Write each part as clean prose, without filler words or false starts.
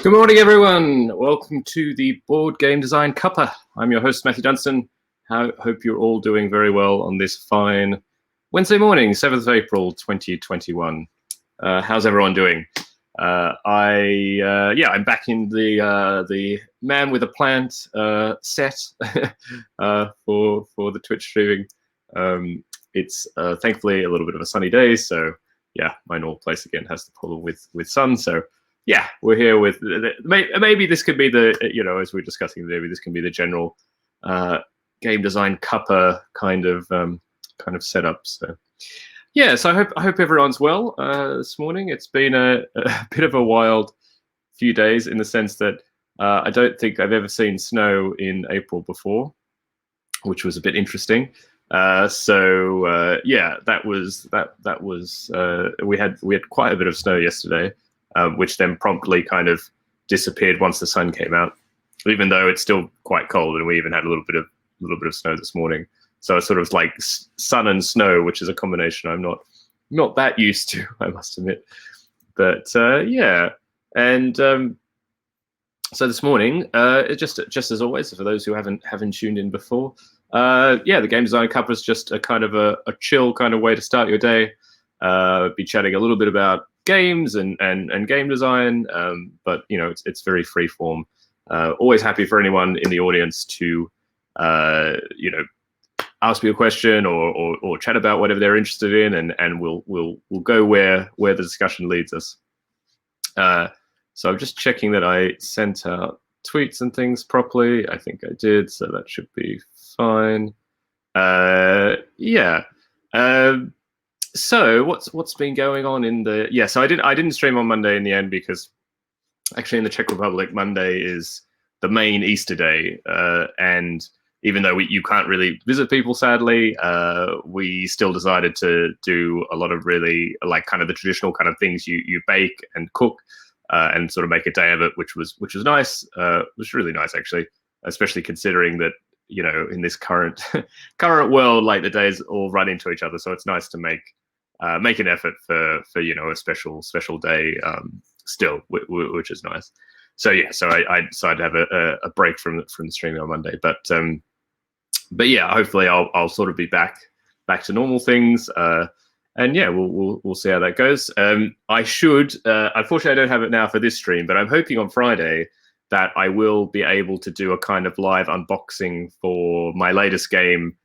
Good morning, everyone. Welcome to the Board Game Design Cuppa. I'm your host, Matthew Dunstan. Hope you're all doing very well on this fine Wednesday morning, 7th of April, 2021. How's everyone doing? I'm back in the Man with a Plant set for the Twitch streaming. It's thankfully a little bit of a sunny day, so yeah, my normal place again has the problem with sun. So yeah, we're here with maybe this could be the as we're discussing, maybe this can be the general game design Cuppa kind of setup. So yeah, so I hope everyone's well this morning. It's been a bit of a wild few days in the sense that I don't think I've ever seen snow in April before, which was a bit interesting. Yeah, that was we had quite a bit of snow yesterday, which then promptly kind of disappeared once the sun came out, even though it's still quite cold, and we even had a little bit of snow this morning. So it's sort of like sun and snow, which is a combination I'm not that used to, I must admit. But yeah, and so this morning, just as always, for those who haven't tuned in before, yeah, the Game Design Cuppa is just a kind of a chill kind of way to start your day. Be chatting a little bit about games and game design, but it's very free form. Always happy for anyone in the audience to ask me a question or chat about whatever they're interested in, and we'll go where the discussion leads us. So I'm just checking that I sent out tweets and things properly. I think I did, so that should be fine. Yeah. So what's been going on in the so I didn't stream on Monday in the end, because actually in the Czech Republic Monday is the main Easter day, and even though you can't really visit people, sadly, we still decided to do a lot of really like kind of the traditional kind of things you bake and cook, and sort of make a day of it, which was nice. It was really nice, actually, especially considering that in this current world, like the days all run into each other. So it's nice to make an effort for a special day still, which is nice. So yeah, so I decided to have a break from the streaming on Monday, but yeah, hopefully I'll sort of be back to normal things. And yeah, we'll see how that goes. I should, unfortunately, I don't have it now for this stream, but I'm hoping on Friday that I will be able to do a kind of live unboxing for my latest game,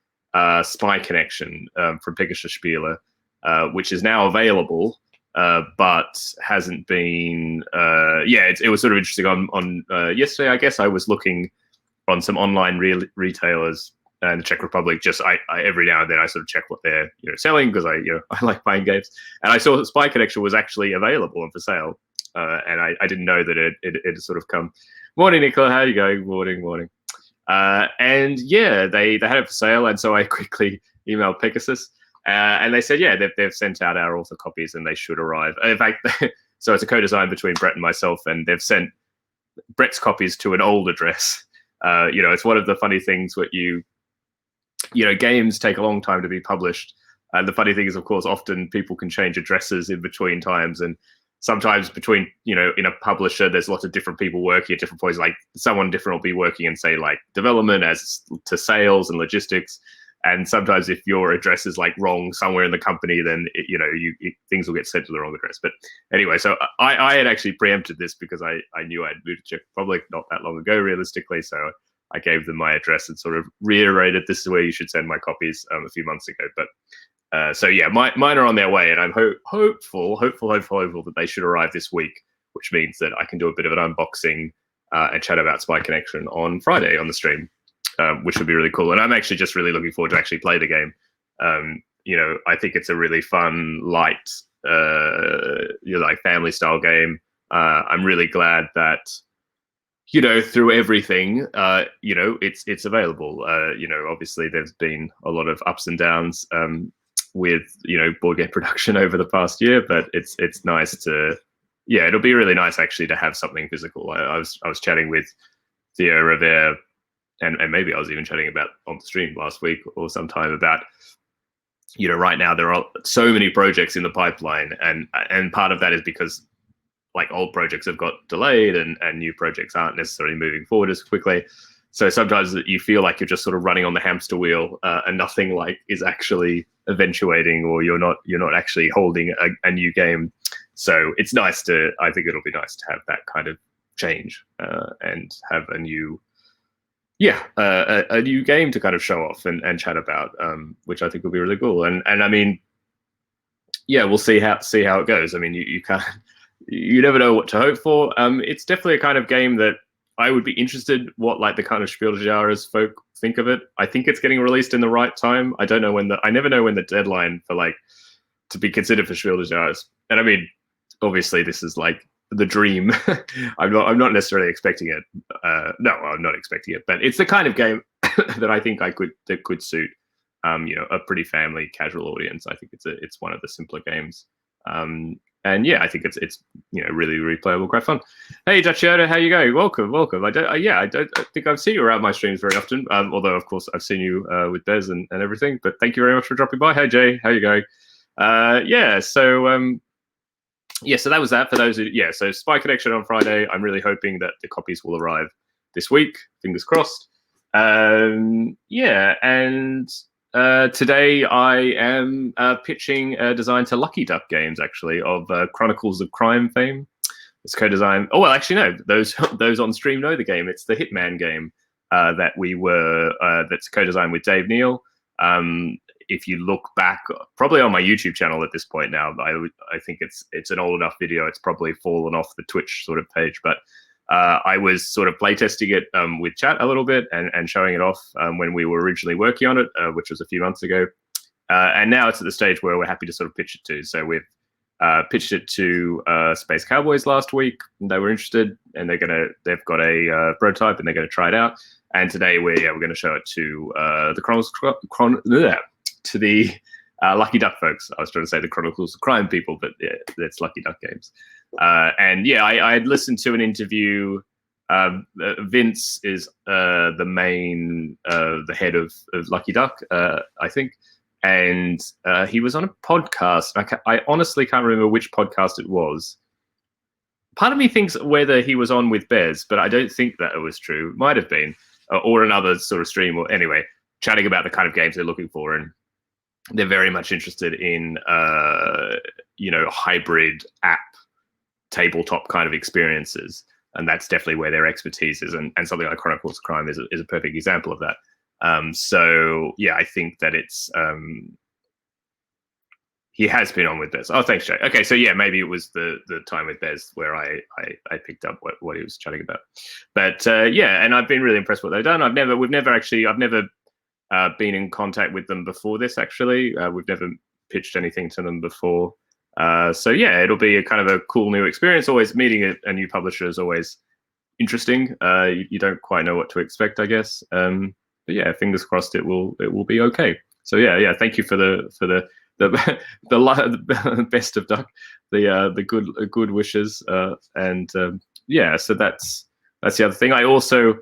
Spy Connection, from Pegasus Spieler, which is now available, but hasn't been. It was sort of interesting on yesterday. I guess I was looking on some online retailers in the Czech Republic. Just I every now and then I sort of check what they're selling, because I like buying games, and I saw that Spy Connection was actually available and for sale, and I didn't know that it had sort of come. Morning, Nicola, how are you going? Morning. And yeah, they had it for sale, and so I quickly emailed Pegasus, and they said they've sent out our author copies and they should arrive. And in fact, so it's a co-design between Brett and myself, and they've sent Brett's copies to an old address. It's one of the funny things what games take a long time to be published. And the funny thing is, of course, often people can change addresses in between times. And sometimes between, in a publisher, there's lots of different people working at different points. Like someone different will be working in, say, like development as to sales and logistics. And sometimes if your address is like wrong somewhere in the company, then things will get sent to the wrong address. But anyway, so I had actually preempted this because I knew I'd moved to Czech Republic not that long ago, realistically. So I gave them my address and sort of reiterated this is where you should send my copies a few months ago. But so yeah, mine are on their way, and I'm hopeful that they should arrive this week, which means that I can do a bit of an unboxing and chat about Spy Connection on Friday on the stream, which would be really cool. And I'm actually just really looking forward to actually play the game. I think it's a really fun, light, like family style game. I'm really glad that through everything, it's available. Obviously there's been a lot of ups and downs with board game production over the past year, but it's nice to it'll be really nice actually to have something physical. I was chatting with Theo Revere, and maybe I was even chatting about on the stream last week or sometime about right now there are so many projects in the pipeline, and part of that is because like old projects have got delayed and new projects aren't necessarily moving forward as quickly. So sometimes you feel like you're just sort of running on the hamster wheel and nothing like is actually eventuating, or you're not actually holding a new game. So it's nice to, I think it'll be nice to have that kind of change and have a new, a new game to kind of show off and chat about, which I think will be really cool. And I mean, yeah, we'll see how it goes. I mean, you never know what to hope for. It's definitely a kind of game that I would be interested what like the kind of Spiel des Jahres folk think of it. I think it's getting released in the right time. I never know when the deadline for like to be considered for Spiel des Jahres. And I mean, obviously this is like the dream. I'm not necessarily expecting it. No, I'm not expecting it, but it's the kind of game that I think that could suit a pretty family casual audience. I think it's one of the simpler games. And yeah, I think it's really, really playable, quite fun. Hey, Dutch Yoda, how you going? Welcome. I don't think I've seen you around my streams very often. Although of course I've seen you with Bez and everything. But thank you very much for dropping by. Hey Jay, how you going? So that was that for those who. So Spy Connection on Friday. I'm really hoping that the copies will arrive this week. Fingers crossed. Today I am pitching a design to Lucky Duck Games, actually, of Chronicles of Crime fame. It's co-design. Oh, well, actually, no. Those on stream know the game. It's the Hitman game that's co-designed with Dave Neal. If you look back, probably on my YouTube channel at this point now, I think it's an old enough video. It's probably fallen off the Twitch sort of page, but I was sort of playtesting it with chat a little bit and showing it off when we were originally working on it, which was a few months ago. And now it's at the stage where we're happy to sort of pitch it to. So we've pitched it to Space Cowboys last week. They were interested, and they've got a prototype, and they're going to try it out. And today we're going to show it to the Lucky Duck folks. I was trying to say the Chronicles of Crime people, but yeah, that's Lucky Duck Games. I had listened to an interview. Vince is the head of Lucky Duck, I think, and he was on a podcast. I honestly can't remember which podcast it was. Part of me thinks whether he was on with Bez, but I don't think that it was true. Might have been, or another sort of stream, or anyway, chatting about the kind of games they're looking for, and they're very much interested in hybrid app tabletop kind of experiences, and that's definitely where their expertise is, and something like Chronicles of Crime is a perfect example of that. I think that it's he has been on with Bez. Oh, thanks, Jay. Okay, so yeah, maybe it was the time with Bez where I picked up what he was chatting about. But and I've been really impressed with what they've done. I've never been in contact with them before this. Actually, we've never pitched anything to them before. It'll be a kind of a cool new experience. Always meeting a new publisher is always interesting. You don't quite know what to expect, I guess. But yeah, fingers crossed it will be okay. So yeah. Thank you for the best of luck, the good wishes, so that's the other thing. I also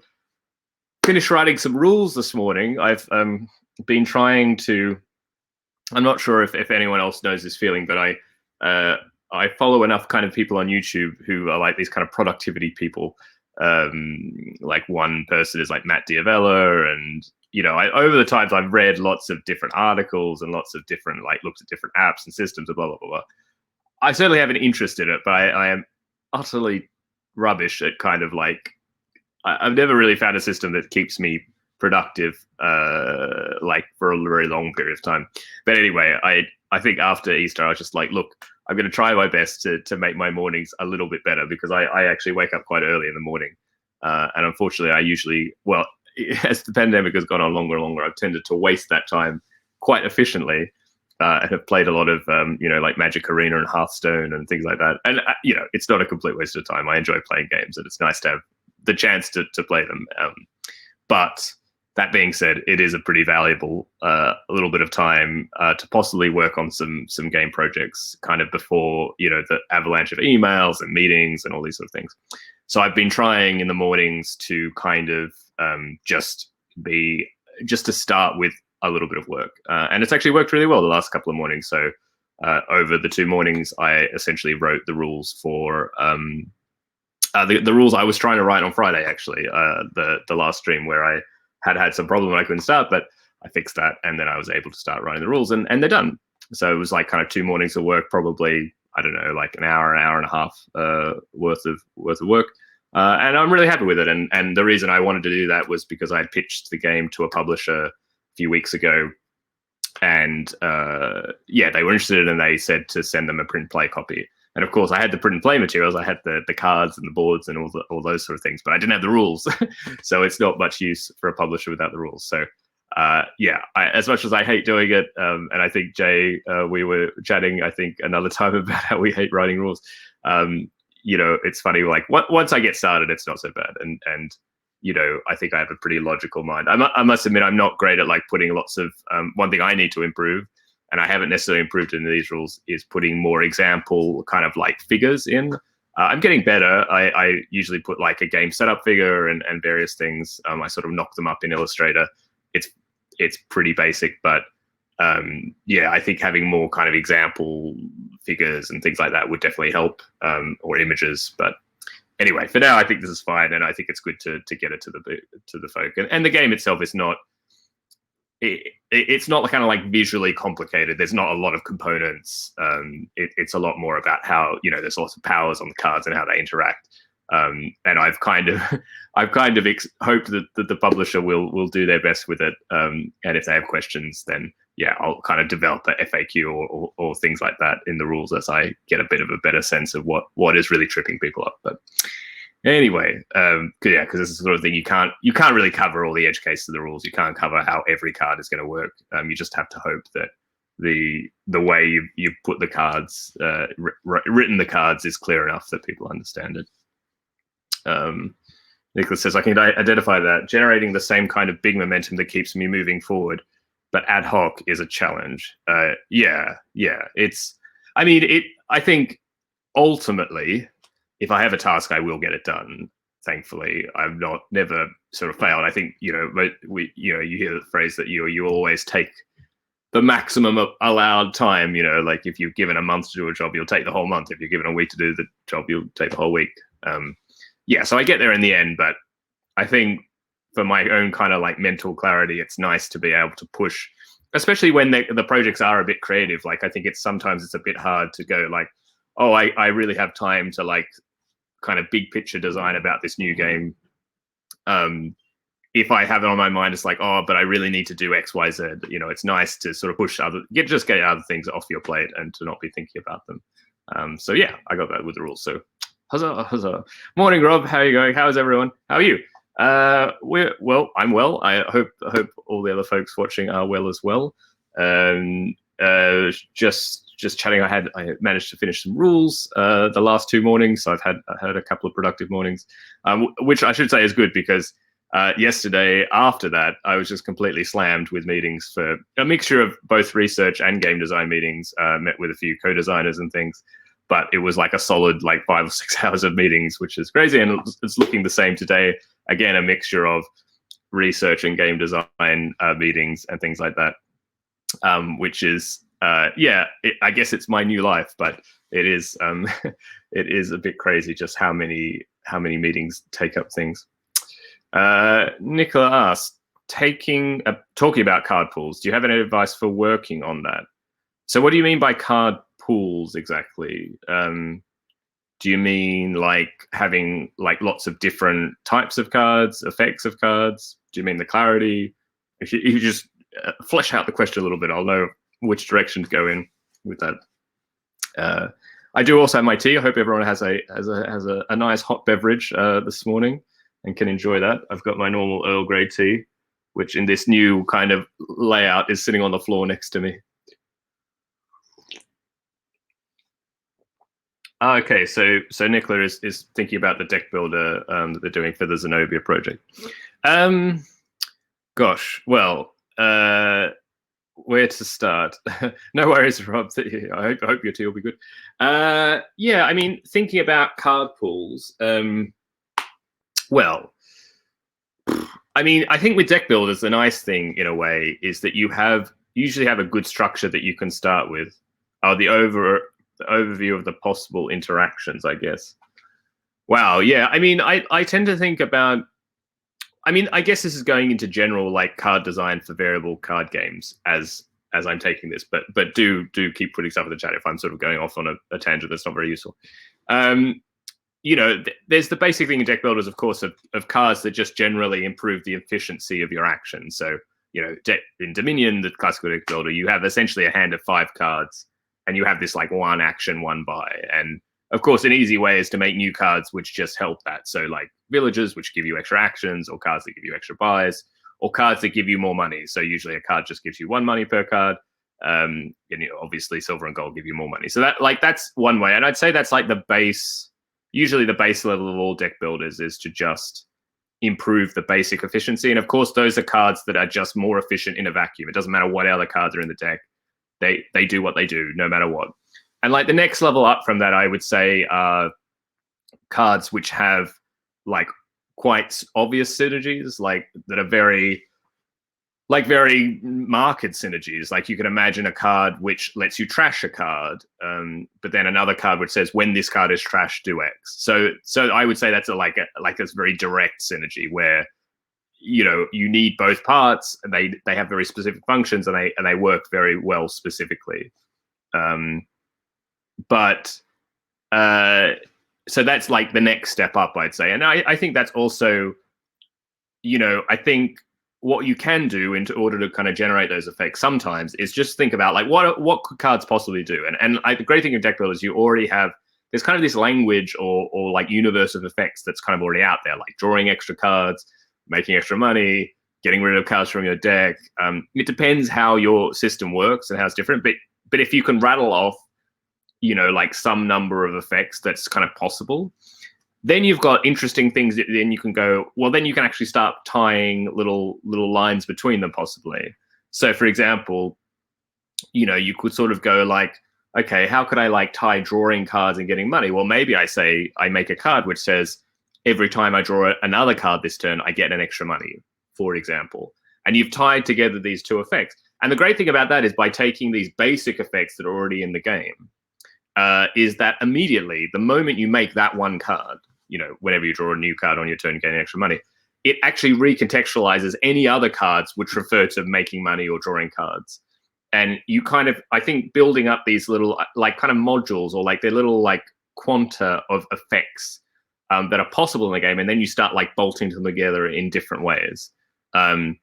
finished writing some rules this morning. I've been trying to. I'm not sure if anyone else knows this feeling, but I follow enough kind of people on YouTube who are like these kind of productivity people. Like one person is like Matt Diavella, and over the times I've read lots of different articles and lots of different looks at different apps and systems and blah blah blah. I certainly have an interest in it, but I am utterly rubbish at kind of I've never really found a system that keeps me productive for a very long period of time. But anyway, I think after Easter I was just like, look, I'm going to try my best to make my mornings a little bit better, because I actually wake up quite early in the morning, and unfortunately I usually, as the pandemic has gone on longer and longer, I've tended to waste that time quite efficiently, and have played a lot of like Magic Arena and Hearthstone and things like that. And it's not a complete waste of time. I enjoy playing games, and it's nice to have the chance to play them. But that being said, it is a pretty valuable little bit of time to possibly work on some game projects kind of before the avalanche of emails and meetings and all these sort of things. So I've been trying in the mornings to kind of just to start with a little bit of work, and it's actually worked really well the last couple of mornings. So over the 2 mornings, I essentially wrote the rules for the rules I was trying to write on Friday, actually, the last stream where I had some problem and I couldn't start, but I fixed that, and then I was able to start writing the rules, and they're done. So it was like kind of 2 mornings of work, probably, I don't know, like an hour and a half worth of work. And I'm really happy with it. And the reason I wanted to do that was because I had pitched the game to a publisher a few weeks ago, and yeah, they were interested, and they said to send them a print and play copy. And of course, I had the print and play materials. I had the cards and the boards and all those sort of things, but I didn't have the rules. So it's not much use for a publisher without the rules. So yeah, as much as I hate doing it, and I think Jay, we were chatting, I think, another time about how we hate writing rules. You know, it's funny, like once I get started, it's not so bad. And you know, I think I have a pretty logical mind. I must admit, I'm not great at like putting lots of, one thing I need to improve, and I haven't necessarily improved in these rules, is putting more example kind of like figures in. I'm getting better. I usually put like a game setup figure and various things. I sort of knock them up in Illustrator. It's pretty basic, but yeah, I think having more kind of example figures and things like that would definitely help, or images. But anyway, for now, I think this is fine, and I think it's good to get it to the folk. And the game itself is not. It's not kind of like visually complicated. There's not a lot of components. It's a lot more about how, you know, there's lots of powers on the cards and how they interact. And I've kind of hoped that the publisher will do their best with it. And if they have questions, then yeah, I'll kind of develop a FAQ or things like that in the rules as I get a bit of a better sense of what is really tripping people up. But anyway, yeah, because this is the sort of thing you can't really cover all the edge cases of the rules. You can't cover how every card is going to work. You just have to hope that the way you put the cards, written the cards, is clear enough that people understand it. Nicholas says, I can identify that generating the same kind of big momentum that keeps me moving forward, but ad hoc is a challenge. Yeah. I think ultimately, if I have a task, I will get it done. Thankfully, I've never sort of failed. I think, you know, but you hear the phrase that you always take the maximum of allowed time. You know, like if you're given a month to do a job, you'll take the whole month. If you're given a week to do the job, you'll take the whole week. Yeah, so I get there in the end, but I think for my own kind of like mental clarity, it's nice to be able to push, especially when the projects are a bit creative. Like I think sometimes it's a bit hard to go like, oh, I really have time to like kind of big picture design about this new game. If I have it on my mind, it's like, oh, but I really need to do X, Y, Z. You know, it's nice to sort of push get other things off your plate and to not be thinking about them. So yeah, I got that with the rules. So huzzah. Morning, Rob. How are you going? How's everyone? How are you? I'm well. I hope all the other folks watching are well as well. Just chatting. I managed to finish some rules the last 2 mornings. So I've had a couple of productive mornings, which I should say is good, because yesterday after that I was just completely slammed with meetings for a mixture of both research and game design meetings. Met with a few co-designers and things, but it was like a solid like 5 or 6 hours of meetings, which is crazy. And it's looking the same today. Again, a mixture of research and game design meetings and things like that, which is. Yeah, I guess it's my new life, but it is it is a bit crazy just how many meetings take up things. Nicola asks, talking about card pools, do you have any advice for working on that? So what do you mean by card pools exactly? Do you mean like having like lots of different types of cards, effects of cards? Do you mean the clarity? If you just flesh out the question a little bit, I'll know which direction to go in with that. I do also have my tea. I hope everyone has a nice hot beverage this morning and can enjoy that. I've got my normal Earl Grey tea, which in this new kind of layout is sitting on the floor next to me. Okay, so Nicola is thinking about the deck builder that they're doing for the Zenobia project. Gosh, well, where to start? No worries, Rob. I hope your tea will be good. Yeah, I mean, thinking about card pools. Well, I mean, I think with deck builders, the nice thing in a way is that you usually have a good structure that you can start with. Oh, the overview of the possible interactions, I guess. Wow, yeah. I mean, I tend to think about. I mean, I guess this is going into general like card design for variable card games as I'm taking this, but do keep putting stuff in the chat if I'm sort of going off on a tangent that's not very useful. You know, there's the basic thing in deck builders, of course, of cards that just generally improve the efficiency of your actions. So, you know, in Dominion, the classical deck builder, you have essentially a hand of 5 cards, and you have this like 1 action, 1 buy. And of course, an easy way is to make new cards which just help that. So like villagers, which give you extra actions, or cards that give you extra buys, or cards that give you more money. So usually a card just gives you 1 money per card. And you know, obviously silver and gold give you more money. So that's one way. And I'd say that's like the base. Usually the base level of all deck builders is to just improve the basic efficiency. And of course, those are cards that are just more efficient in a vacuum. It doesn't matter what other cards are in the deck. They do what they do no matter what. And like the next level up from that, I would say are cards which have like quite obvious synergies, like that are very marked synergies. Like you can imagine a card which lets you trash a card, but then another card which says when this card is trashed, do X. So I would say that's a very direct synergy where, you know, you need both parts, and they have very specific functions, and they work very well specifically. So that's like the next step up, I'd say. And I think that's also, you know, I think what you can do in order to kind of generate those effects sometimes is just think about like what could cards possibly do. And the great thing in deck builders, you already have, there's kind of this language or like universe of effects that's kind of already out there, like drawing extra cards, making extra money, getting rid of cards from your deck. It depends how your system works and how it's different. But if you can rattle off, you know, like some number of effects that's kind of possible, then you've got interesting things that then you can go, well, then you can actually start tying little lines between them possibly. So for example, you know, you could sort of go like, okay, how could I like tie drawing cards and getting money? Well, maybe I say I make a card which says every time I draw another card this turn, I get an extra money, for example. And you've tied together these two effects. And the great thing about that is by taking these basic effects that are already in the game, is that immediately, the moment you make that one card, you know, whenever you draw a new card on your turn, getting extra money, it actually recontextualizes any other cards which refer to making money or drawing cards. And you kind of, I think, building up these little like kind of modules or like they're little like quanta of effects that are possible in the game, and then you start like bolting them together in different ways. And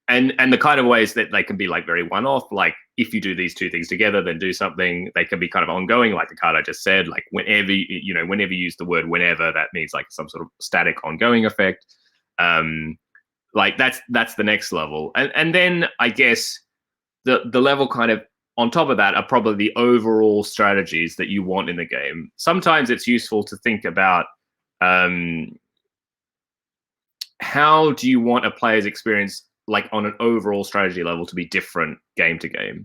the kind of ways that they can be like very one-off, like if you do these two things together, then do something. They can be kind of ongoing, like the card I just said, like whenever you use the word whenever, that means like some sort of static ongoing effect. Like that's the next level. And then I guess the level kind of on top of that are probably the overall strategies that you want in the game. Sometimes it's useful to think about how do you want a player's experience, like on an overall strategy level, to be different game to game.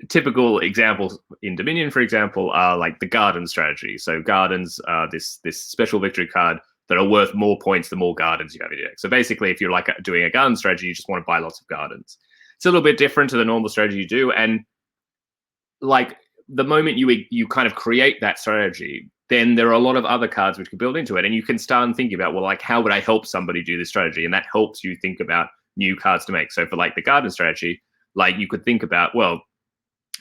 Typical examples in Dominion, for example, are like the garden strategy. So gardens are this special victory card that are worth more points the more gardens you have in your deck. So basically, if you're like doing a garden strategy, you just want to buy lots of gardens. It's a little bit different to the normal strategy you do. And like the moment you kind of create that strategy, then there are a lot of other cards which can build into it. And you can start thinking about, well, like, how would I help somebody do this strategy? And that helps you think about new cards to make. So for like the garden strategy, like you could think about, well,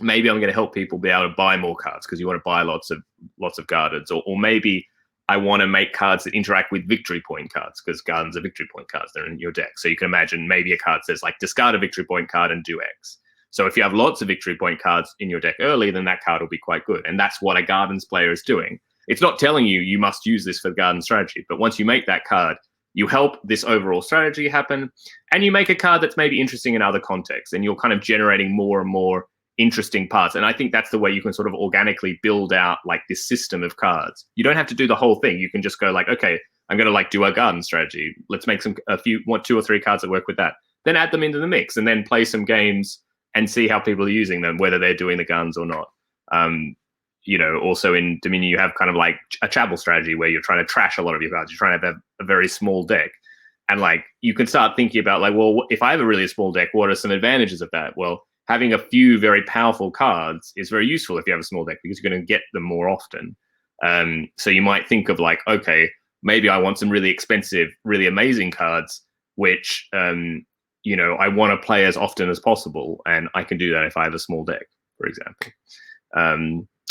maybe I'm going to help people be able to buy more cards because you want to buy lots of gardens. Or maybe I want to make cards that interact with victory point cards because gardens are victory point cards. They're in your deck. So you can imagine maybe a card says like discard a victory point card and do X. So if you have lots of victory point cards in your deck early, then that card will be quite good. And that's what a gardens player is doing. It's not telling you must use this for the garden strategy, but once you make that card, you help this overall strategy happen, and you make a card that's maybe interesting in other contexts, and you're kind of generating more and more interesting parts. And I think that's the way you can sort of organically build out like this system of cards. You don't have to do the whole thing. You can just go like, okay, I'm going to like do a garden strategy. Let's make 2 or 3 cards that work with that. Then add them into the mix and then play some games and see how people are using them, whether they're doing the guns or not. You know, also in Dominion, you have kind of like a Chabble strategy where you're trying to trash a lot of your cards. You're trying to have a very small deck. And like, you can start thinking about like, well, if I have a really small deck, what are some advantages of that? Well, having a few very powerful cards is very useful if you have a small deck, because you're going to get them more often. So you might think of like, okay, maybe I want some really expensive, really amazing cards, which you know, I want to play as often as possible, and I can do that if I have a small deck, for example.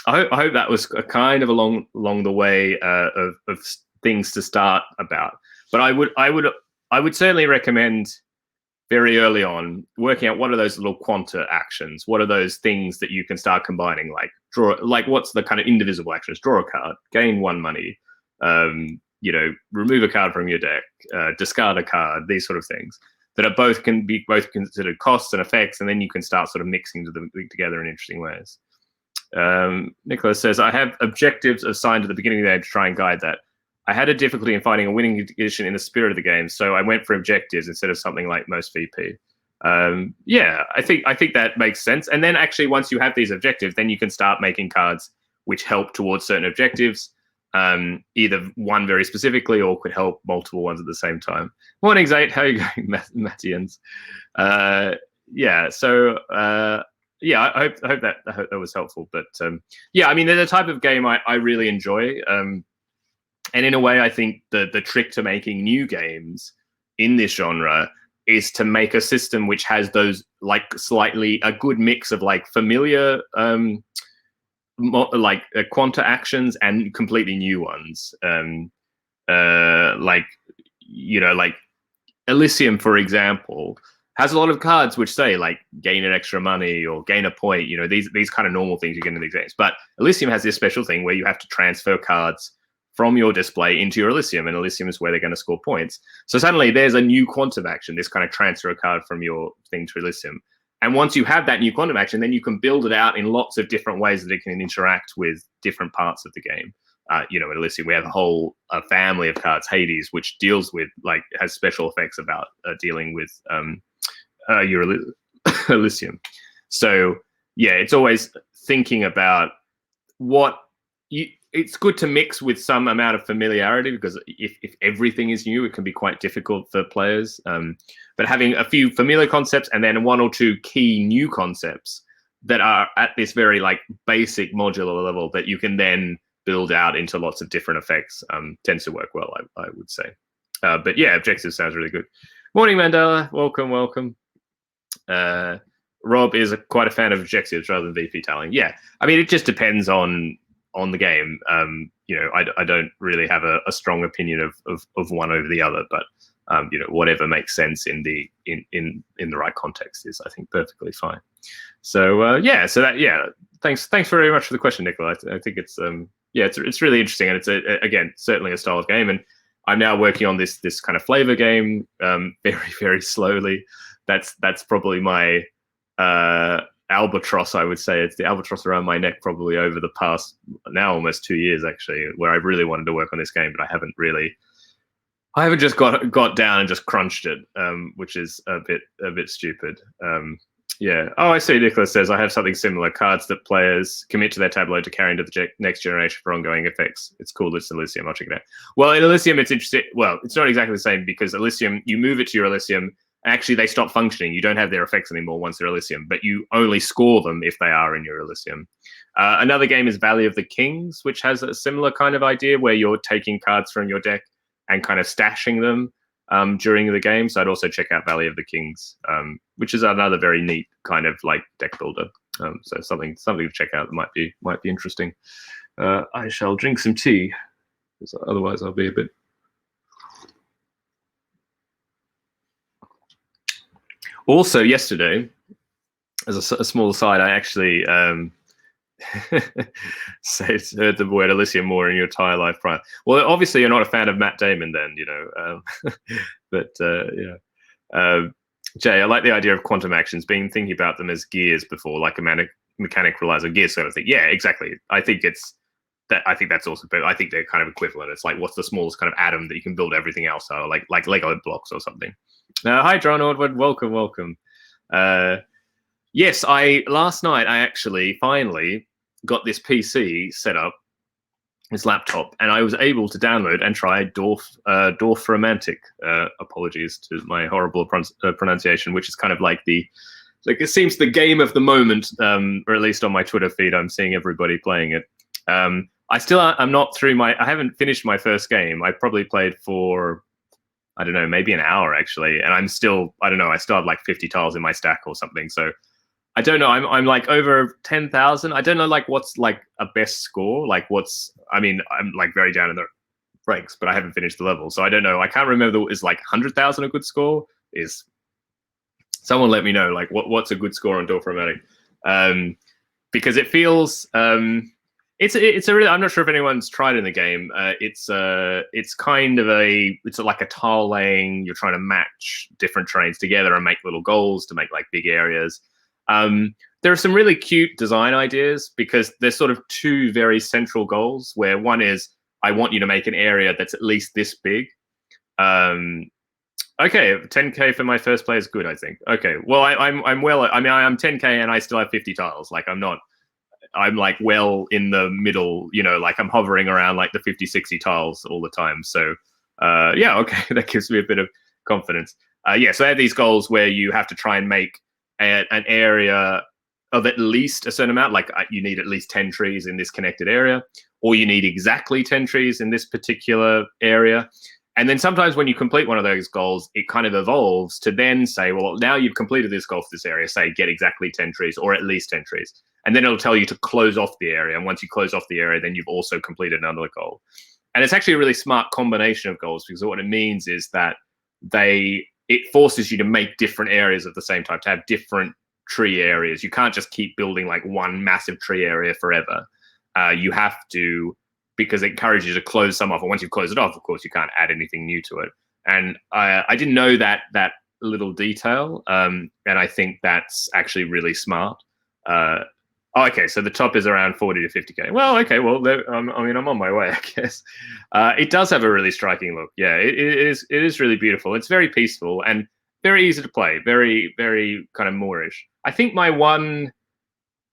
I hope that was a kind of along the way of things to start about. But I would certainly recommend very early on working out what are those little quanta actions, what are those things that you can start combining, like draw, like what's the kind of indivisible actions, draw a card, gain 1 money, you know, remove a card from your deck, discard a card, these sort of things that are can be considered costs and effects, and then you can start sort of mixing them together in interesting ways. Nicholas says, I have objectives assigned at the beginning of the game to try and guide that. I had a difficulty in finding a winning edition in the spirit of the game, so I went for objectives instead of something like most VP. Yeah, I think that makes sense. And then actually, once you have these objectives, then you can start making cards which help towards certain objectives, either one very specifically or could help multiple ones at the same time. Morning, Zate. How are you going, Mattians? Yeah, so yeah, I hope that was helpful. But yeah, I mean, they're the type of game I really enjoy. And in a way, I think the trick to making new games in this genre is to make a system which has those like slightly a good mix of like familiar like quanta actions and completely new ones. Like, you know, like Elysium, for example, has a lot of cards which say like gain an extra money or gain a point. You know, these kind of normal things you get in these games. But Elysium has this special thing where you have to transfer cards from your display into your Elysium, and Elysium is where they're going to score points. So suddenly there's a new quantum action, this kind of transfer a card from your thing to Elysium. And once you have that new quantum action, then you can build it out in lots of different ways that it can interact with different parts of the game. You know, in Elysium, we have a whole family of cards, Hades, which deals with, like, has special effects about dealing with your Elysium. So, yeah, it's always thinking about what you... It's good to mix with some amount of familiarity, because if everything is new, it can be quite difficult for players. But having a few familiar concepts and then 1 or 2 key new concepts that are at this very like basic modular level that you can then build out into lots of different effects tends to work well, I would say. But yeah, objectives sounds really good. Morning, Mandela. Welcome, welcome. Rob is quite a fan of objectives rather than VP tallying. Yeah, I mean, it just depends on the game. You know, I don't really have a strong opinion of one over the other, but you know, whatever makes sense in the right context is, I think, perfectly fine. So yeah, so that, yeah, thanks very much for the question, Nicola. I think it's yeah, it's really interesting, and it's again certainly a style of game, and I'm now working on this kind of flavor game very slowly. That's probably my albatross, I would say. It's the albatross around my neck probably over the past now almost 2 years, actually, where I really wanted to work on this game, but I haven't just got down and just crunched it, which is a bit stupid. Yeah. Oh, I see. Nicholas says, I have something similar. Cards that players commit to their tableau to carry into the next generation for ongoing effects. It's called Elysium. I'll check it out. Well, in Elysium, it's interesting. Well, it's not exactly the same, because Elysium, you move it to your Elysium, actually they stop functioning. You don't have their effects anymore once they're Elysium, but you only score them if they are in your Elysium. Another game is Valley of the Kings, which has a similar kind of idea where you're taking cards from your deck and kind of stashing them during the game. So I'd also check out Valley of the Kings, which is another very neat kind of like deck builder. So something to check out that might be interesting. I shall drink some tea, because otherwise I'll be a bit... Also, yesterday, as a small aside, I actually heard the word Elysium more in your entire life prior. Well, obviously, you're not a fan of Matt Damon then, you know. But yeah. Jay, I like the idea of quantum actions, thinking about them as gears before, like a mechanic relies on gears sort of thing. Yeah, exactly. I think that's also, but I think they're kind of equivalent. It's like, what's the smallest kind of atom that you can build everything else out, like Lego blocks or something. Hi, John Ordward. Welcome. Yes, last night I actually finally got this PC set up, this laptop, and I was able to download and try Dorf Romantic. Apologies to my horrible pronunciation, which is kind of like the like it seems the game of the moment, or at least on my Twitter feed, I'm seeing everybody playing it. I'm not through I haven't finished my first game. I probably played for, I don't know, maybe an hour actually, and I'm still, I don't know, I still have like 50 tiles in my stack or something. So I don't know. I'm like over 10,000. I don't know like what's like a best score. Like I mean, I'm like very down in the ranks, but I haven't finished the level, so I don't know. I can't remember. Is like 100,000 a good score? Is someone let me know like what's a good score on Dorfromatic? Because it feels it's a really, I'm not sure if anyone's tried in the game. It's kind of it's like a tile laying. You're trying to match different terrains together and make little goals to make like big areas. There are some really cute design ideas because there's sort of two very central goals where one is I want you to make an area that's at least this big. Okay, 10k for my first play is good, I think. Okay, well, I'm well. I mean, I'm 10k and I still have 50 tiles. Like I'm like well in the middle. You know, like I'm hovering around like the 50, 60 tiles all the time. So yeah, okay, that gives me a bit of confidence. Yeah, so I have these goals where you have to try and make an area of at least a certain amount. Like you need at least 10 trees in this connected area, or you need exactly 10 trees in this particular area. And then sometimes when you complete one of those goals, it kind of evolves to then say, well, now you've completed this goal for this area, say get exactly 10 trees or at least 10 trees. And then it'll tell you to close off the area. And once you close off the area, then you've also completed another goal. And it's actually a really smart combination of goals because what it means is that it forces you to make different areas of the same type, to have different tree areas. You can't just keep building like one massive tree area forever. You have to, because it encourages you to close some off. And once you've closed it off, of course, you can't add anything new to it. And I didn't know that little detail. And I think that's actually really smart. Okay, so the top is around 40 to 50k. Well, okay, well, I mean, I'm on my way, I guess. It does have a really striking look. Yeah, it is really beautiful. It's very peaceful and very easy to play. Very, very kind of Moorish. I think my one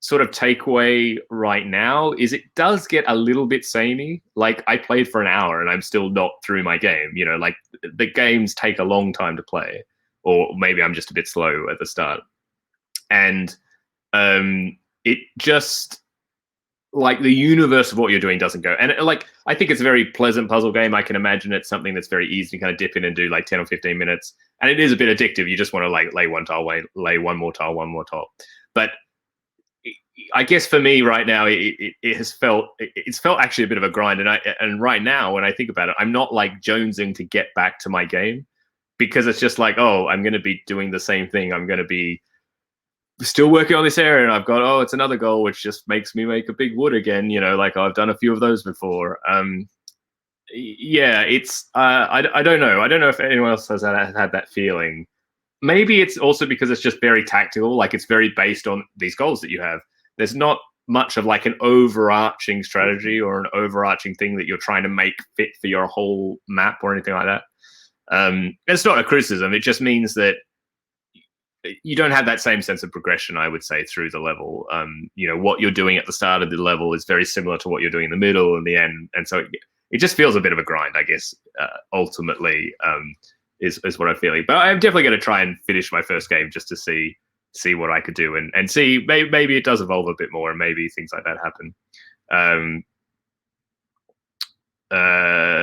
sort of takeaway right now is it does get a little bit samey. Like I played for an hour and I'm still not through my game. You know, like the games take a long time to play, or maybe I'm just a bit slow at the start. And it just, like, the universe of what you're doing doesn't go. And like, I think it's a very pleasant puzzle game. I can imagine it's something that's very easy to kind of dip in and do like 10 or 15 minutes. And it is a bit addictive. You just want to like lay one tile, lay one more tile, one more tile. But I guess for me right now, it's felt actually a bit of a grind. And right now, when I think about it, I'm not like jonesing to get back to my game because it's just like, oh, I'm going to be doing the same thing. I'm going to be still working on this area, and I've got, oh, it's another goal, which just makes me make a big wood again. You know, like I've done a few of those before. Yeah, it's I don't know. I don't know if anyone else has had that feeling. Maybe it's also because it's just very tactical. Like it's very based on these goals that you have. There's not much of like an overarching strategy or an overarching thing that you're trying to make fit for your whole map or anything like that. It's not a criticism. It just means that you don't have that same sense of progression, I would say, through the level. You know, what you're doing at the start of the level is very similar to what you're doing in the middle and the end. And so it just feels a bit of a grind, I guess, ultimately, is what I'm feeling. But I'm definitely going to try and finish my first game just to see what I could do and see maybe it does evolve a bit more and maybe things like that happen.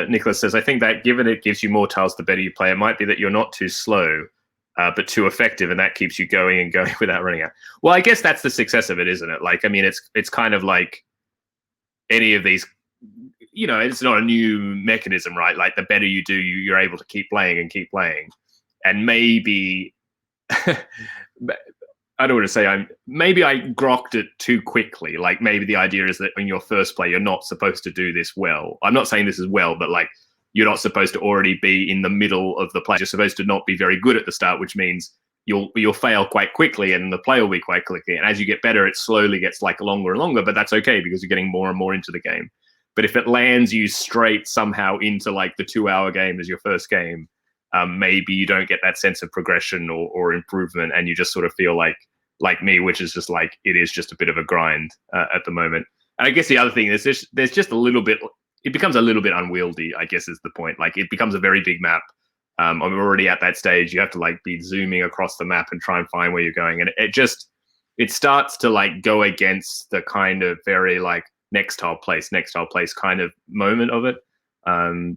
Nicholas says, I think that given it gives you more tiles the better you play, it might be that you're not too slow, but too effective, and that keeps you going and going without running out. Well, I guess that's the success of it, isn't it? Like, I mean, it's kind of like any of these, you know, it's not a new mechanism, right? Like the better you do, you're able to keep playing. And maybe, I don't want to say maybe I grokked it too quickly. Like maybe the idea is that in your first play, you're not supposed to do this well. I'm not saying this is well, but like, you're not supposed to already be in the middle of the play. You're supposed to not be very good at the start, which means you'll fail quite quickly and the play will be quite quickly. And as you get better, it slowly gets like longer and longer, but that's okay because you're getting more and more into the game. But if it lands you straight somehow into like the 2-hour game as your first game, maybe you don't get that sense of progression or improvement, and you just sort of feel like me, which is just like, it is just a bit of a grind at the moment. And I guess the other thing is there's just a little bit, it becomes a little bit unwieldy, I guess is the point. Like it becomes a very big map. I'm already at that stage. You have to like be zooming across the map and try and find where you're going, and it starts to like go against the kind of very like next tile place kind of moment of it.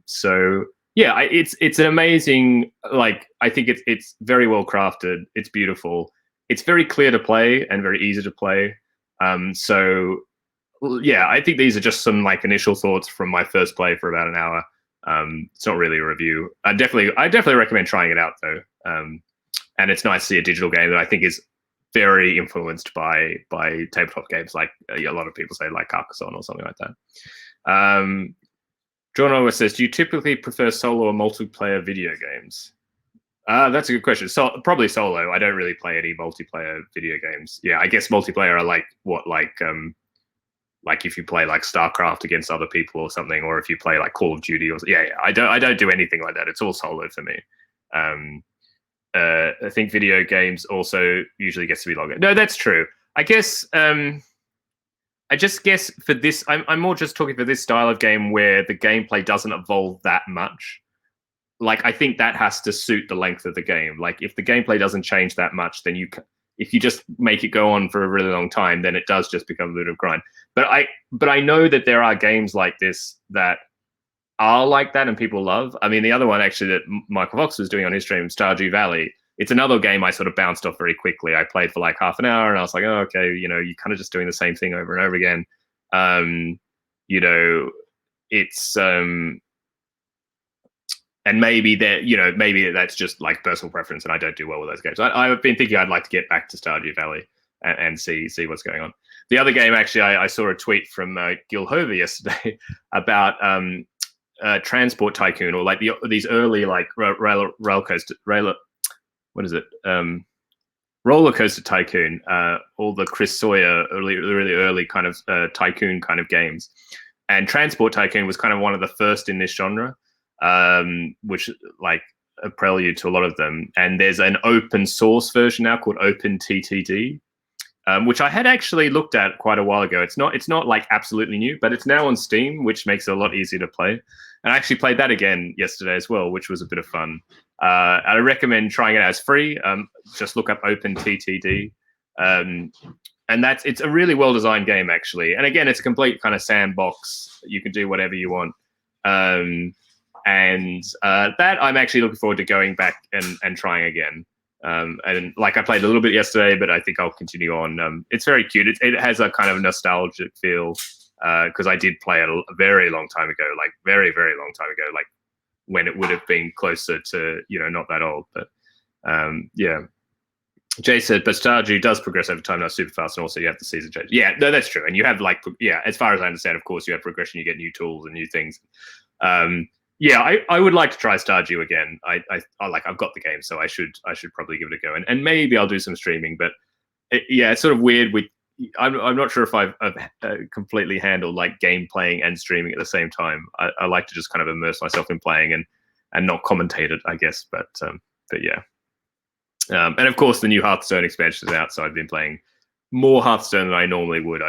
So yeah, it's an amazing, like, I think it's very well crafted. It's beautiful. It's very clear to play and very easy to play. So yeah, I think these are just some like initial thoughts from my first play for about an hour. It's not really a review. I definitely recommend trying it out though. And it's nice to see a digital game that I think is very influenced by tabletop games, like a lot of people say, like Carcassonne or something like that. John always says, do you typically prefer solo or multiplayer video games? That's a good question. So probably solo. I don't really play any multiplayer video games. Yeah, I guess multiplayer are like what, like if you play like StarCraft against other people or something, or if you play like Call of Duty or yeah. I don't do anything like that. It's all solo for me. I think video games also usually gets to be longer. No, that's true. I guess I just guess for this, I'm more just talking for this style of game where the gameplay doesn't evolve that much. Like, I think that has to suit the length of the game. Like, if the gameplay doesn't change that much, then if you just make it go on for a really long time, then it does just become a bit of grind. But I know that there are games like this that are like that and people love. I mean, the other one actually that Michael Fox was doing on his stream, Stardew Valley, it's another game I sort of bounced off very quickly. I played for like half an hour and I was like, oh, okay, you know, you're kind of just doing the same thing over and over again. You know, it's and maybe that, you know, maybe that's just like personal preference and I don't do well with those games. I've been thinking I'd like to get back to Stardew Valley and see what's going on. The other game, actually, I saw a tweet from Gil Hover yesterday about Transport Tycoon, or like these early like roller coaster Tycoon, all the Chris Sawyer really early kind of tycoon kind of games. And Transport Tycoon was kind of one of the first in this genre, which like a prelude to a lot of them. And there's an open source version now called OpenTTD, which I had actually looked at quite a while ago. It's not like absolutely new, but it's now on Steam, which makes it a lot easier to play. And I actually played that again yesterday as well, which was a bit of fun. I recommend trying it out. It's free. Just look up OpenTTD. And it's a really well-designed game, actually. And again, it's a complete kind of sandbox. You can do whatever you want. And that I'm actually looking forward to going back and trying again. And like I played a little bit yesterday, but I think I'll continue on. It's very cute. It has a kind of nostalgic feel because I did play it a very long time ago, like very, very long time ago, like when it would have been closer to, you know, not that old. But yeah. Jay said, but Stardew does progress over time, not super fast, and also you have the season change. Yeah, no, that's true. And you have like, yeah, as far as I understand, of course, you have progression, you get new tools and new things. Yeah, I would like to try Stardew again. I've got the game, so I should probably give it a go, and maybe I'll do some streaming. But yeah, it's sort of weird. I'm not sure if I've completely handled like game playing and streaming at the same time. I like to just kind of immerse myself in playing and not commentate it, I guess. But yeah, and of course the new Hearthstone expansion is out, so I've been playing more Hearthstone than I normally would.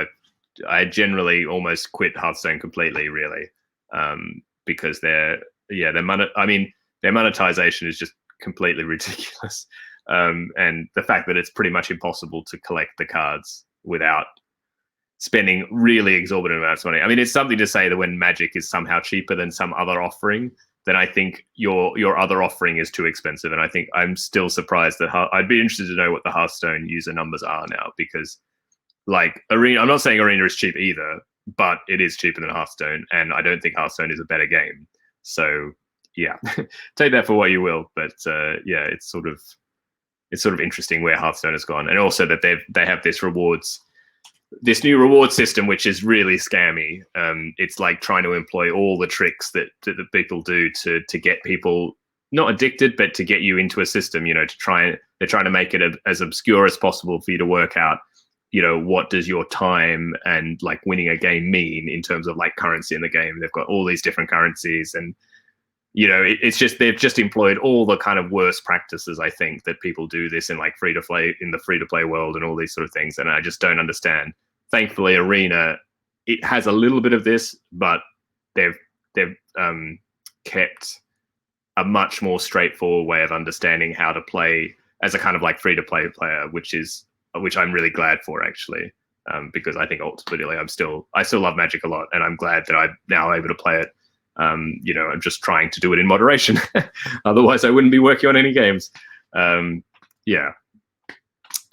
I generally almost quit Hearthstone completely, really. Because their monetization is just completely ridiculous, and the fact that it's pretty much impossible to collect the cards without spending really exorbitant amounts of money. I mean, it's something to say that when Magic is somehow cheaper than some other offering, then I think your other offering is too expensive. And I think I'm still surprised that I'd be interested to know what the Hearthstone user numbers are now, because like Arena, I'm not saying Arena is cheap either, but it is cheaper than Hearthstone, and I don't think Hearthstone is a better game. So yeah, take that for what you will. But yeah, it's sort of interesting where Hearthstone has gone, and also that they have this new reward system, which is really scammy. It's like trying to employ all the tricks that people do to get people not addicted, but to get you into a system. You know, they're trying to make it as obscure as possible for you to work out, you know, what does your time and like winning a game mean in terms of like currency in the game. They've got all these different currencies, and you know, it's just, they've just employed all the kind of worst practices, I think, that people do this in like free to play world and all these sort of things. And I just don't understand. Thankfully, Arena, it has a little bit of this, but they've kept a much more straightforward way of understanding how to play as a kind of like free-to-play player, which I'm really glad for, actually, because I think ultimately I still love Magic a lot, and I'm glad that I'm now able to play it. You know, I'm just trying to do it in moderation. Otherwise, I wouldn't be working on any games. Yeah.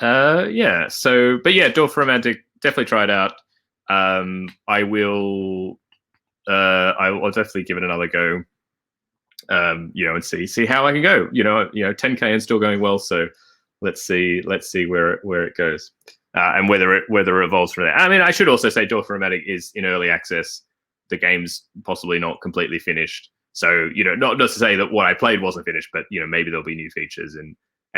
Yeah. So, but yeah, Door for Romantic, definitely try it out. I will. I'll definitely give it another go. You know, and see how I can go. You know, 10K and still going well. So let's see where it goes, and whether it evolves from there. I mean, I should also say Door for Romantic is in early access. The game's possibly not completely finished. So, you know, not to say that what I played wasn't finished, but, you know, maybe there'll be new features and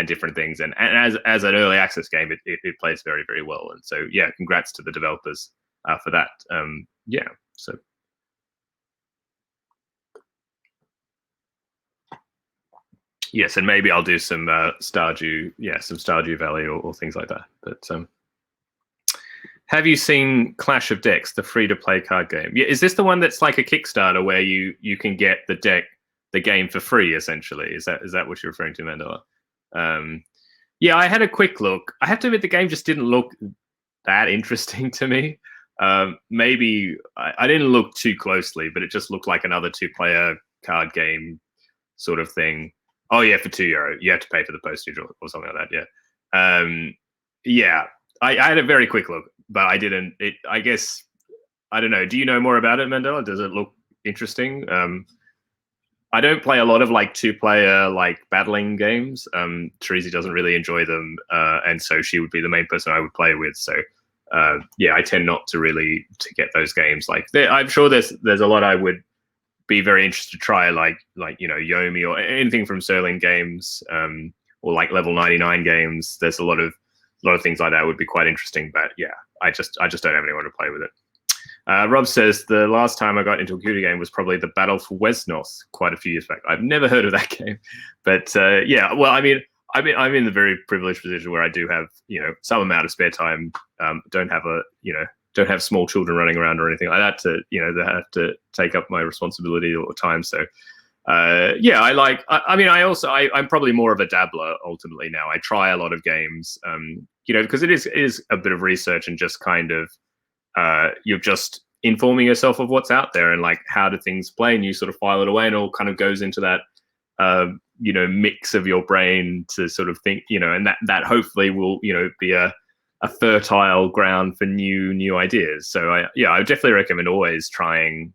different things. And as an early access game, it plays very, very well. And so, yeah, congrats to the developers for that. Yeah, so. Yes, and maybe I'll do some Stardew Valley or things like that. But have you seen Clash of Decks, the free-to-play card game? Yeah, is this the one that's like a Kickstarter where you can get the game for free, essentially? Is that what you're referring to, Mandela? Yeah, I had a quick look. I have to admit, the game just didn't look that interesting to me. Maybe I didn't look too closely, but it just looked like another two-player card game sort of thing. Oh yeah, for €2, you have to pay for the postage or something like that. Yeah, yeah. I had a very quick look, but I didn't. I guess I don't know. Do you know more about it, Mandela? Does it look interesting? I don't play a lot of like two-player like battling games. Teresa doesn't really enjoy them, and so she would be the main person I would play with. So yeah, I tend not to really to get those games. Like I'm sure there's a lot I would be very interested to try, like you know, Yomi or anything from Sterling Games, or like Level 99 games. There's a lot of things like that would be quite interesting. But yeah, I just don't have anyone to play with it. Rob says the last time I got into a computer game was probably the Battle for Westnorth quite a few years back. I've never heard of that game, but yeah. Well, I mean, I'm in the very privileged position where I do have, you know, some amount of spare time. Don't have small children running around or anything like that to, you know, that have to take up my responsibility or time. So yeah, I'm probably more of a dabbler ultimately now. I try a lot of games, you know, because it is a bit of research and just kind of you're just informing yourself of what's out there and like how do things play, and you sort of file it away, and it all kind of goes into that you know, mix of your brain to sort of think, you know, and that hopefully will, you know, be a fertile ground for new ideas. So I definitely recommend always trying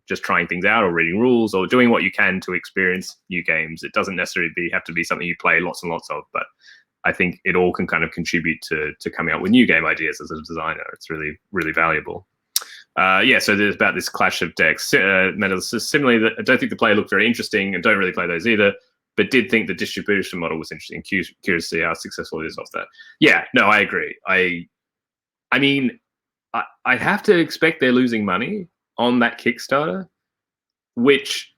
things out, or reading rules, or doing what you can to experience new games. It doesn't necessarily have to be something you play lots and lots of, but I think it all can kind of contribute to coming out with new game ideas as a designer. It's really, really valuable. Yeah, so there's about this Clash of Decks. Similarly, I don't think the player looked very interesting, and don't really play those either, but did think the distribution model was interesting. Curious to see how successful it is off that. Yeah, no, I agree. I mean, I have to expect they're losing money on that Kickstarter, which,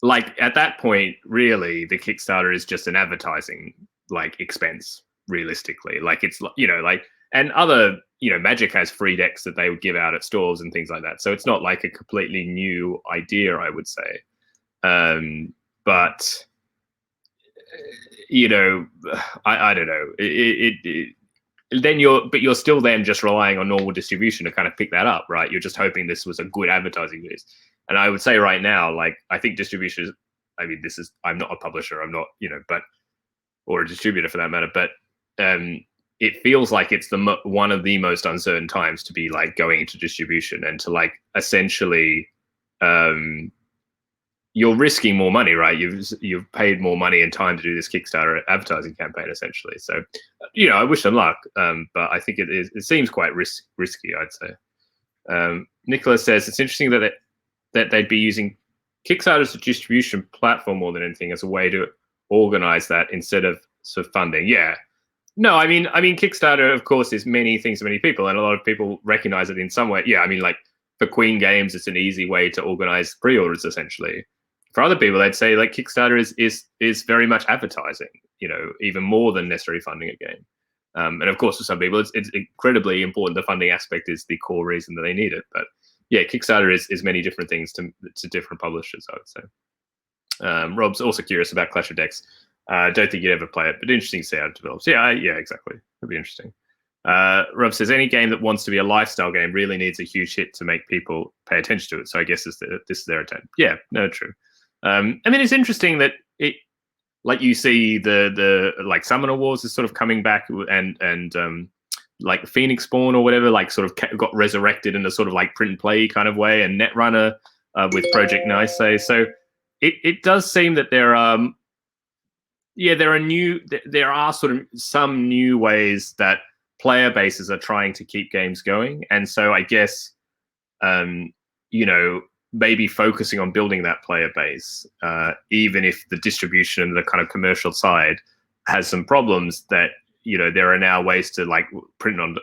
like, at that point, really, the Kickstarter is just an advertising, like, expense, realistically. Like, it's, you know, like, and other, you know, Magic has free decks that they would give out at stores and things like that. So it's not like a completely new idea, I would say. But, you know, I don't know. Then you're still then just relying on normal distribution to kind of pick that up, right? You're just hoping this was a good advertising news. And I would say right now, like, I think distribution is, I mean, I'm not a publisher, I'm not, you know, or a distributor for that matter, but it feels like it's one of the most uncertain times to be like going into distribution and to like essentially you're risking more money, right? You've paid more money and time to do this Kickstarter advertising campaign, essentially. So, you know, I wish them luck, but I think it seems quite risky, I'd say. Nicholas says it's interesting that they'd be using Kickstarter as a distribution platform more than anything, as a way to organize that instead of sort of funding. Yeah. No, I mean, Kickstarter, of course, is many things to many people, and a lot of people recognize it in some way. Yeah, I mean, like for Queen Games, it's an easy way to organize pre-orders, essentially. For other people, they'd say like Kickstarter is very much advertising, you know, even more than necessarily funding a game. And of course, for some people, it's incredibly important. The funding aspect is the core reason that they need it. But yeah, Kickstarter is many different things to different publishers, I would say. Rob's also curious about Clash of Decks. Don't think you'd ever play it, but interesting to see how it develops. Yeah, exactly. It'll be interesting. Rob says any game that wants to be a lifestyle game really needs a huge hit to make people pay attention to it. So I guess this is their attempt. Yeah, no, true. I mean, it's interesting that it, like you see the like Summoner Wars is sort of coming back, and like Phoenix Spawn or whatever, like sort of got resurrected in a sort of like print and play kind of way, and Netrunner with Project Nice. So it does seem that there are sort of some new ways that player bases are trying to keep games going. And so I guess, maybe focusing on building that player base, even if the distribution and the kind of commercial side has some problems, that, there are now ways to like print on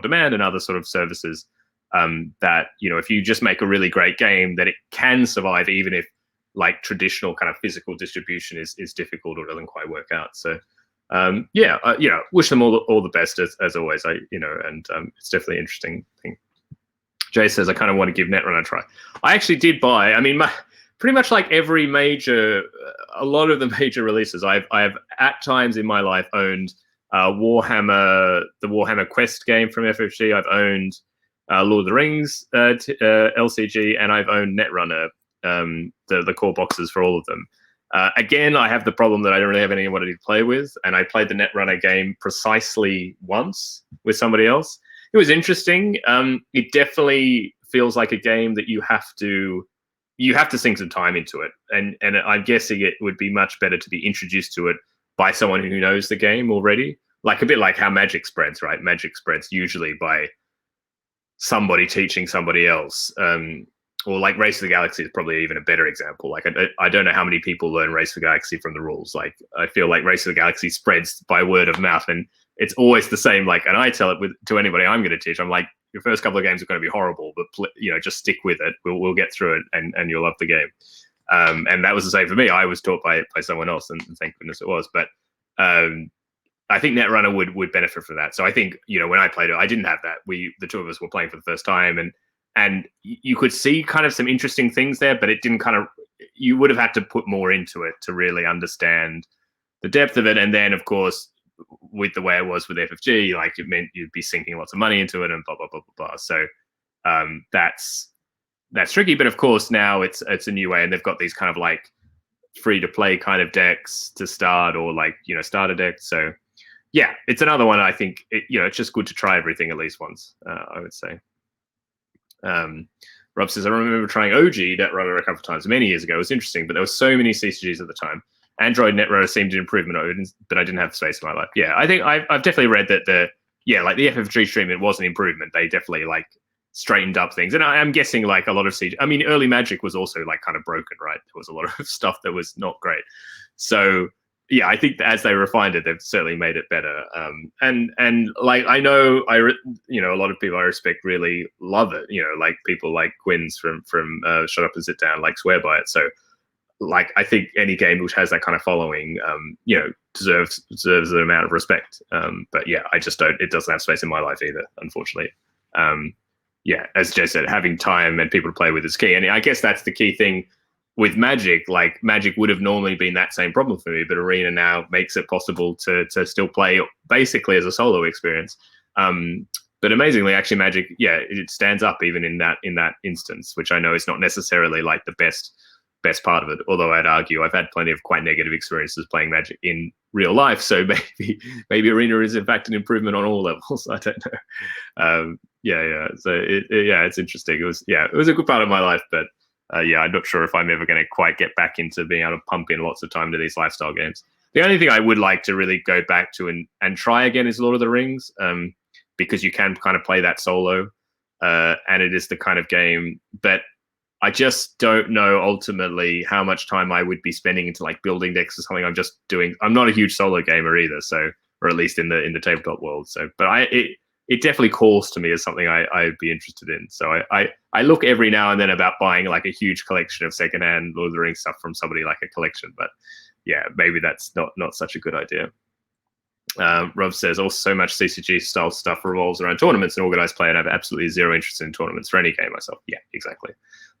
demand and other sort of services, that, if you just make a really great game, that it can survive even if like traditional kind of physical distribution is difficult or doesn't quite work out. So wish them all the best as always. It's definitely an interesting thing. Jay says, I kind of want to give Netrunner a try. I actually did buy, pretty much like every a lot of the major releases, I have at times in my life owned the Warhammer Quest game from FFG. I've owned Lord of the Rings LCG, and I've owned Netrunner, the core boxes for all of them. Again, I have the problem that I don't really have anybody to play with, and I played the Netrunner game precisely once with somebody else. It was interesting. It definitely feels like a game that you have to sink some time into it, and I'm guessing it would be much better to be introduced to it by someone who knows the game already, like a bit like how Magic spreads, right? Magic spreads usually by somebody teaching somebody else. Or like Race of the Galaxy is probably even a better example. Like I don't know how many people learn Race of the Galaxy from the rules. Like I feel like Race of the Galaxy spreads by word of mouth, and it's always the same. Like, and I tell it to anybody I'm going to teach, I'm like, your first couple of games are going to be horrible, but just stick with it. We'll get through it, and you'll love the game. And that was the same for me. I was taught by someone else, and thank goodness it was. But I think Netrunner would benefit from that. So I think, when I played it, I didn't have that. The two of us were playing for the first time, and you could see kind of some interesting things there, but it didn't you would have had to put more into it to really understand the depth of it. And then, of course, with the way it was with FFG, like it meant you'd be sinking lots of money into it and blah, blah, blah, blah, blah. So that's tricky. But of course, now it's a new way, and they've got these kind of like free to play kind of decks to start, or like, starter decks. So yeah, it's another one. I think it's just good to try everything at least once, I would say. Rob says, I remember trying OG Netrunner a couple of times many years ago. It was interesting, but there were so many CCGs at the time. Android Netrunner seemed an improvement, but I didn't have space in my life. Yeah, I think I've definitely read that the FFG treatment was an improvement. They definitely like straightened up things, and I'm guessing like a lot of CG. I mean, early Magic was also like kind of broken, right? There was a lot of stuff that was not great. So yeah, I think that as they refined it, they've certainly made it better. And like I know, a lot of people I respect really love it. Like people like Quinn's from Shut Up and Sit Down, like swear by it. So like I think any game which has that kind of following, deserves an amount of respect. But yeah, I just don't. It doesn't have space in my life either, unfortunately. Yeah, as Jay said, having time and people to play with is key, and I guess that's the key thing. With Magic, like Magic would have normally been that same problem for me, but Arena now makes it possible to still play basically as a solo experience. But amazingly, actually, Magic, it stands up even in that instance, which I know is not necessarily like the best part of it. Although I'd argue I've had plenty of quite negative experiences playing Magic in real life, so maybe Arena is in fact an improvement on all levels. I don't know. So it's interesting. It was a good part of my life, but. I'm not sure if I'm ever going to quite get back into being able to pump in lots of time to these lifestyle games. The only thing I would like to really go back to and try again is Lord of the Rings, because you can kind of play that solo, and it is the kind of game. But I just don't know ultimately how much time I would be spending into like building decks or something. I'm not a huge solo gamer either, so, or at least in the tabletop world. So, but it definitely calls to me as something I'd be interested in. So I look every now and then about buying like a huge collection of secondhand Lord of the Rings stuff from somebody like a collection. But yeah, maybe that's not such a good idea. Rob says, also so much CCG style stuff revolves around tournaments and organized play, and I have absolutely zero interest in tournaments for any game myself. Yeah, exactly.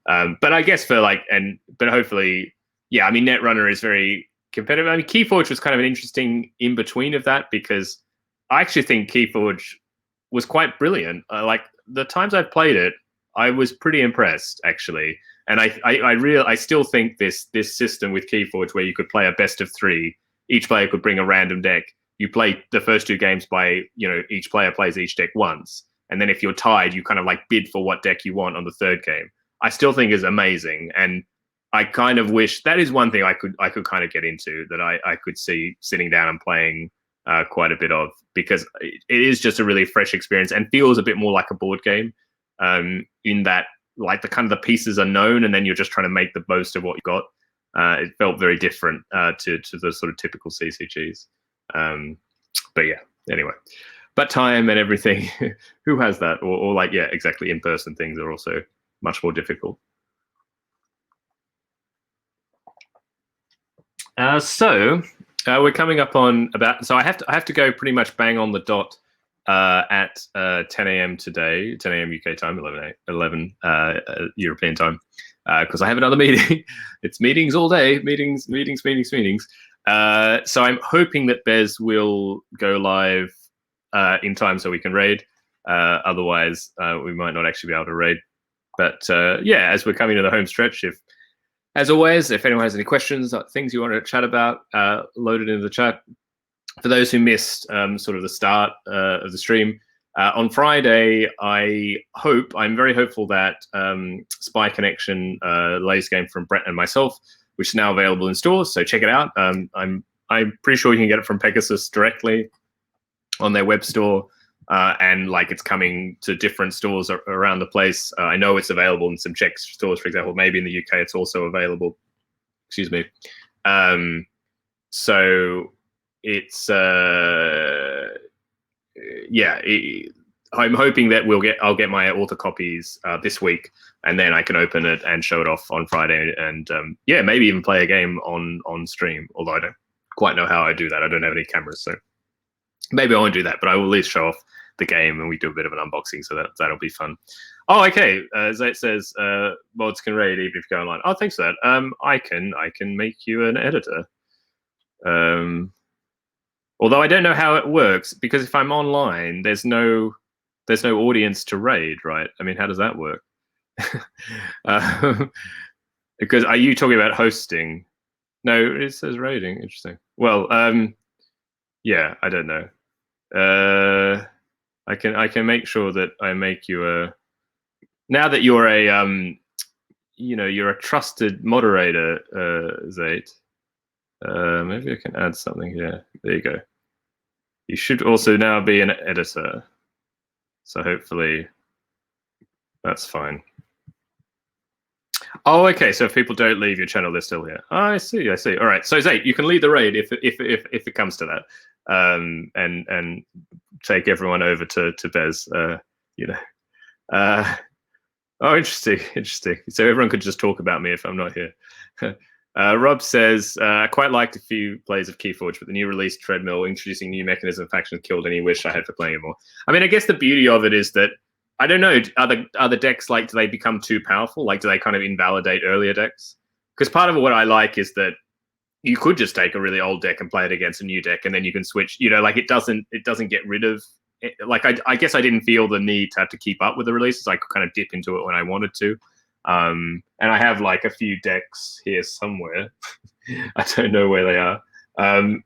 But I guess but hopefully yeah, I mean, Netrunner is very competitive. I mean, Keyforge was kind of an interesting in between of that because I actually think Keyforge was quite brilliant. Like the times I've played it, I was pretty impressed actually. And I still think this system with Keyforge where you could play a best of 3, each player could bring a random deck. You play the first 2 games by, each player plays each deck once. And then if you're tied, you kind of like bid for what deck you want on the 3rd game. I still think is amazing. And I kind of wish that is one thing I could kind of get into, that I could see sitting down and playing quite a bit of, because it is just a really fresh experience and feels a bit more like a board game, in that like the kind of the pieces are known and then you're just trying to make the most of what you got. It felt very different to the sort of typical CCGs. But yeah, anyway, but time and everything, who has that? Or like, yeah, exactly, in-person things are also much more difficult. So we're coming up on about. So I have to go pretty much bang on the dot at 10 a.m. today, 10 a.m. UK time, 11 European time, because I have another meeting. It's meetings all day, meetings. So I'm hoping that Bez will go live in time so we can raid. Otherwise, we might not actually be able to raid. But yeah, as we're coming to the home stretch, as always, if anyone has any questions, things you want to chat about, load it into the chat. For those who missed sort of the start of the stream, on Friday, I'm very hopeful that Spy Connection, the latest game from Brett and myself, which is now available in stores, so check it out. I'm pretty sure you can get it from Pegasus directly on their web store. And like it's coming to different stores around the place. I know it's available in some Czech stores, for example. Maybe in the UK it's also available. Excuse me. So it's yeah. I'm hoping that I'll get my author copies this week, and then I can open it and show it off on Friday, and yeah, maybe even play a game on stream. Although I don't quite know how I do that. I don't have any cameras, so maybe I won't do that. But I will at least show off the game and we do a bit of an unboxing, so that'll be fun. Oh, okay. Zayt says mods can raid even if you go online. Oh, thanks for that. I can make you an editor. Although I don't know how it works, because if I'm online, there's no audience to raid, right? I mean, how does that work? Because are you talking about hosting? No, it says raiding. Interesting. Well, yeah, I don't know. I can make sure that I make you a. Now that you're a you're a trusted moderator, Zayt. Maybe I can add something here. There you go. You should also now be an editor. So hopefully that's fine. Oh, okay. So if people don't leave your channel, they're still here. Oh, I see. All right. So Zayt, you can lead the raid if it comes to that, and take everyone over to Bez. Oh, interesting. So everyone could just talk about me if I'm not here. Rob says, I quite liked a few plays of Keyforge, but the new release treadmill introducing new mechanism factions killed any wish I had for playing it more. I mean, I guess the beauty of it is that, I don't know, are the decks, like, do they become too powerful? Like, do they kind of invalidate earlier decks? Because part of what I like is that you could just take a really old deck and play it against a new deck, and then you can switch, like it doesn't get rid of it. Like, I guess I didn't feel the need to have to keep up with the releases. I could kind of dip into it when I wanted to. And I have like a few decks here somewhere. I don't know where they are. And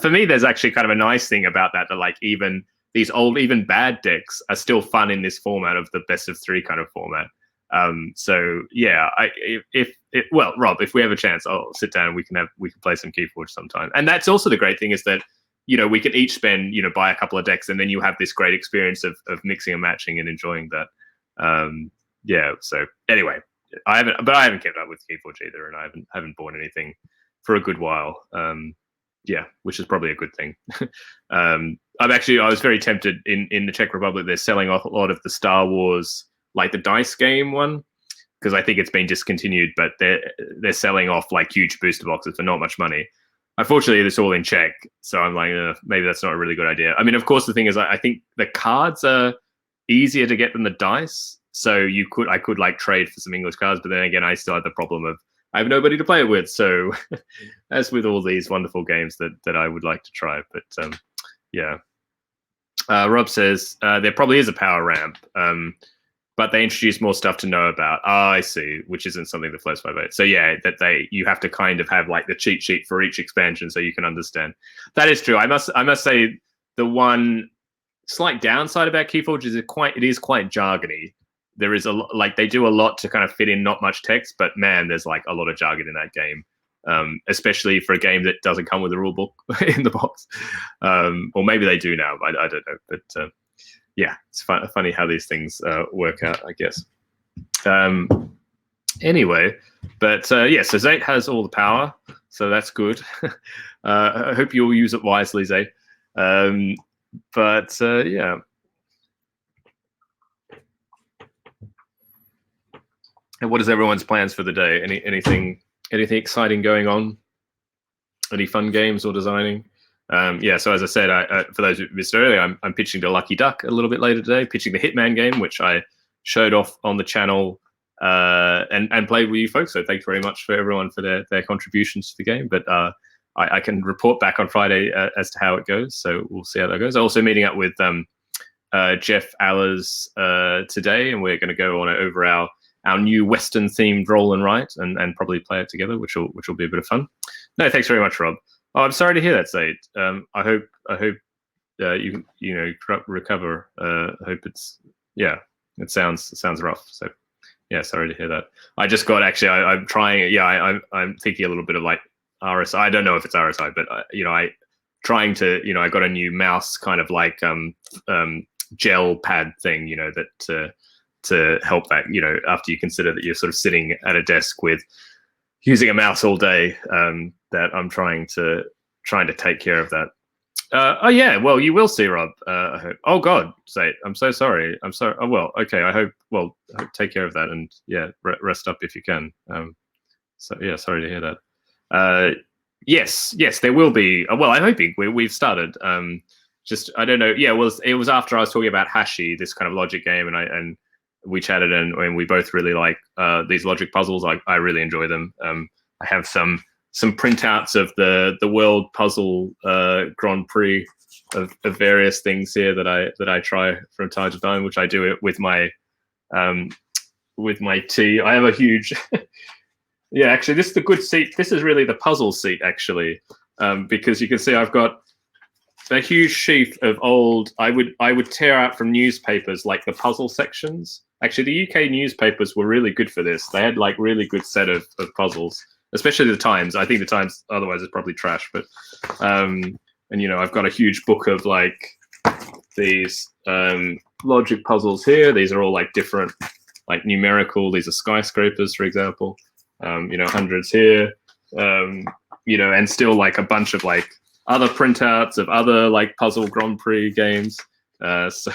for me, there's actually kind of a nice thing about that like even these old, even bad decks are still fun in this format of the best of 3 kind of format. So yeah, well, Rob, if we have a chance, I'll sit down and we can play some Keyforge sometime. And that's also the great thing is that, we can each spend, buy a couple of decks, and then you have this great experience of mixing and matching and enjoying that. Yeah. So anyway, I haven't kept up with Keyforge either, and I haven't bought anything for a good while. Yeah, which is probably a good thing. I was very tempted in the Czech Republic. They're selling off a lot of the Star Wars, like the dice game one, because I think it's been discontinued, but they're selling off like huge booster boxes for not much money. Unfortunately, it's all in Czech, so I'm like, maybe that's not a really good idea. I mean, of course, the thing is, I think the cards are easier to get than the dice. So I could like trade for some English cards, but then again, I still had the problem of I have nobody to play it with. So, as with all these wonderful games that I would like to try, but yeah. Rob says there probably is a power ramp, but they introduce more stuff to know about. I see, which isn't something that floats my boat. So yeah, you have to kind of have like the cheat sheet for each expansion so you can understand. That is true. I must say the one slight downside about Keyforge is it is quite jargony. There is they do a lot to kind of fit in not much text, but man, there's like a lot of jargon in that game. Especially for a game that doesn't come with a rule book in the box, or maybe they do now. I don't know, but yeah, it's funny how these things work out, I guess. Anyway, but yeah, so Zate has all the power, so that's good. I hope you'll use it wisely, Zate. But yeah. And what is everyone's plans for the day? Anything exciting going on? Any fun games or designing? Yeah, so as I said, for those who missed earlier, I'm pitching to Lucky Duck a little bit later today, pitching the Hitman game, which I showed off on the channel and played with you folks. So thanks very much for everyone for their contributions to the game. But I can report back on Friday as to how it goes. So we'll see how that goes. Also meeting up with Jeff Allers today, and we're going to go on over our new Western themed roll and write and probably play it together, which will be a bit of fun. No, thanks very much, Rob. Oh, I'm sorry to hear that, Zaid. I hope you recover. I hope it sounds rough. So yeah, sorry to hear that. I just got I'm trying it. Yeah, I'm thinking a little bit of like RSI. I don't know if it's RSI, but I got a new mouse kind of like gel pad thing, that to help that, after you consider that you're sort of sitting at a desk with using a mouse all day, that I'm trying to take care of that. Oh yeah, well, you will see, Rob. I hope. Oh God, say, I'm so sorry. I'm sorry. Oh well, okay. I hope. Well, take care of that, and yeah, rest up if you can. So yeah, sorry to hear that. Yes, there will be. Well, I'm hoping we've started. Just I don't know. Yeah, well, it was after I was talking about Hashi, this kind of logic game, and we chatted, and we both really like these logic puzzles. I really enjoy them. I have some printouts of the World Puzzle Grand Prix of various things here that I try from time to time, which I do it with my tea. I have a huge yeah, actually this is the good seat. This is really the puzzle seat, actually, because you can see I've got a huge sheaf of old. I would tear out from newspapers like the puzzle sections. Actually, the UK newspapers were really good for this. They had like really good set of puzzles, especially the Times. I think the Times otherwise is probably trash, but and I've got a huge book of like these logic puzzles here. These are all like different, like numerical. These are skyscrapers, for example. Hundreds here. And still like a bunch of like other printouts of other like puzzle Grand Prix games. So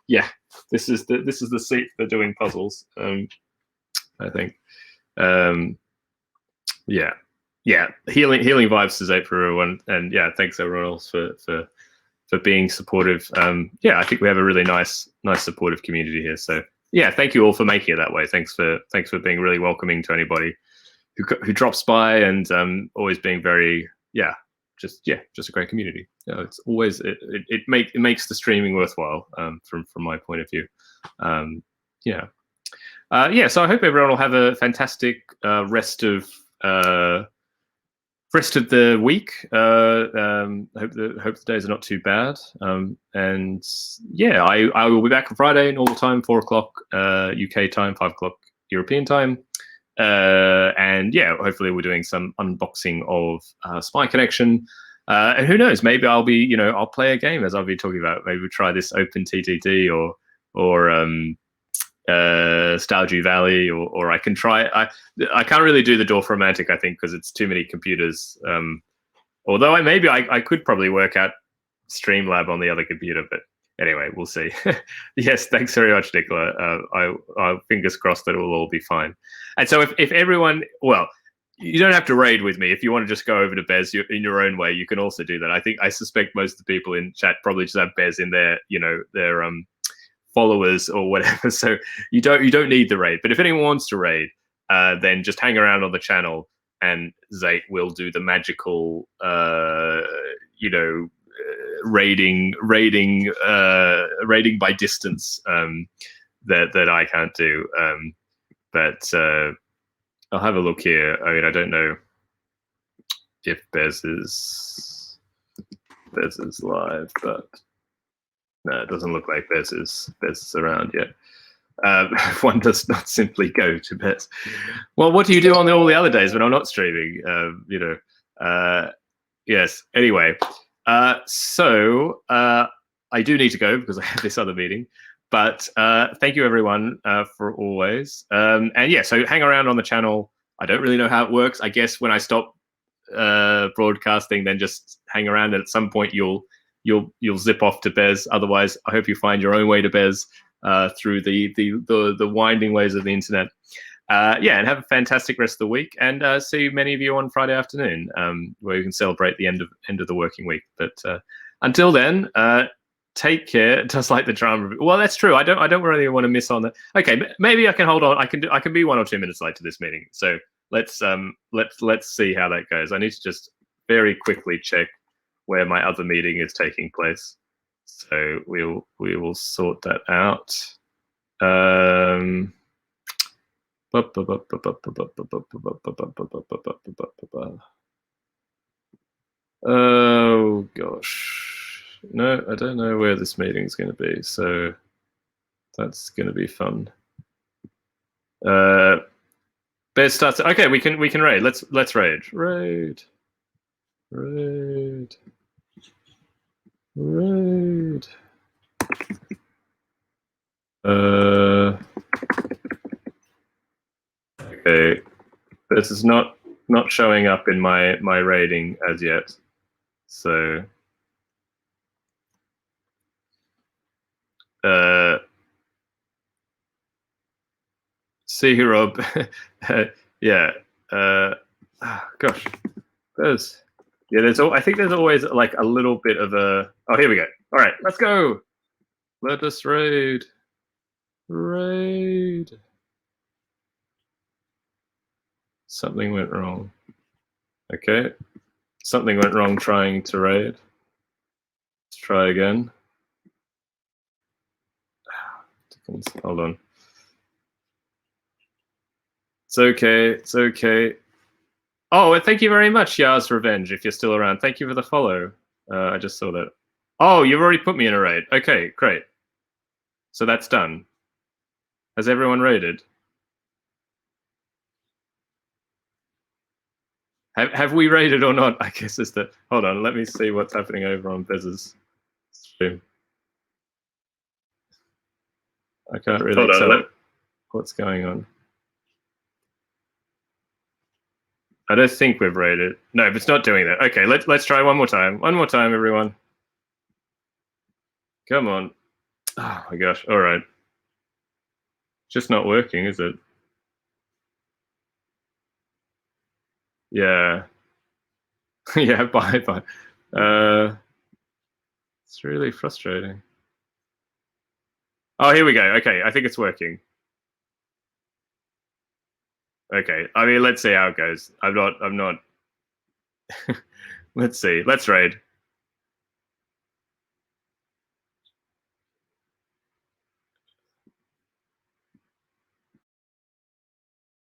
yeah, this is the seat for doing puzzles. I think. Yeah. Healing vibes to Zate for everyone, and yeah, thanks everyone else for being supportive. Yeah, I think we have a really nice supportive community here. So yeah, thank you all for making it that way. Thanks for being really welcoming to anybody who drops by, and always being very just a great community. It's always it makes the streaming worthwhile from my point of view. So I hope everyone will have a fantastic rest of the week. Hope the days are not too bad. And yeah, I will be back on Friday, normal time, 4 o'clock UK time, 5 o'clock European time. And yeah, hopefully we're doing some unboxing of Spy Connection. And who knows, maybe I'll be, I'll play a game as I've been talking about. Maybe we'll try this Open TTT or Stardew Valley, or I can try. I can't really do the Dwarf Romantic, I think, because it's too many computers. Although I could probably work out Streamlab on the other computer, but anyway, we'll see. Yes, thanks very much, Nicola. I fingers crossed that it will all be fine. And so if everyone, well, you don't have to raid with me. If you want to just go over to Bez in your own way, you can also do that. I suspect most of the people in chat probably just have Bez in their followers or whatever. So you don't need the raid. But if anyone wants to raid, then just hang around on the channel, and Zate will do the magical, raiding by distance that I can't do. But I'll have a look here. I mean, I don't know if Bez is live, but no, it doesn't look like Bez is around yet. One does not simply go to Bez. Well, what do you do on all the other days when I'm not streaming? Yes. Anyway, so I do need to go because I have this other meeting. But thank you, everyone, for always. And yeah, so hang around on the channel. I don't really know how it works. I guess when I stop broadcasting, then just hang around, and at some point you'll zip off to Bez. Otherwise, I hope you find your own way to Bez through the winding ways of the internet. Yeah, and have a fantastic rest of the week, and see many of you on Friday afternoon, where you can celebrate the end of the working week. But until then, take care. Just like the drama. Well, that's true. I don't really want to miss on that. Okay, maybe I can hold on. I can be 1 or 2 minutes late to this meeting. So let's see how that goes. I need to just very quickly check where my other meeting is taking place. So we will sort that out. Oh gosh, no, I don't know where this meeting is going to be, so that's going to be fun. Bez starts. Okay, we can raid. Let's raid. Raid. Okay, this is not showing up in my rating as yet, so see you, Rob. Yeah. Gosh, there's I think there's always like a little bit of a. Oh, here we go. All right, let's go. Let us raid. Raid. Something went wrong. Okay. Something went wrong trying to raid. Let's try again. Hold on. It's okay. It's okay. Oh, thank you very much, Yars Revenge, if you're still around. Thank you for the follow. I just saw that. Oh, you've already put me in a raid. Okay, great. So that's done. Has everyone raided? Have we raided or not? I guess it's the. Hold on, let me see what's happening over on Bez's stream. I can't really tell what's going on. I don't think we've raided. No, if it's not doing that. Okay, let's try one more time. One more time, everyone. Come on. Oh my gosh. All right. Just not working, is it? Yeah. Yeah, bye. It's really frustrating. Oh, here we go. Okay, I think it's working. Okay, I mean, let's see how it goes. I'm not. Let's see. Let's raid.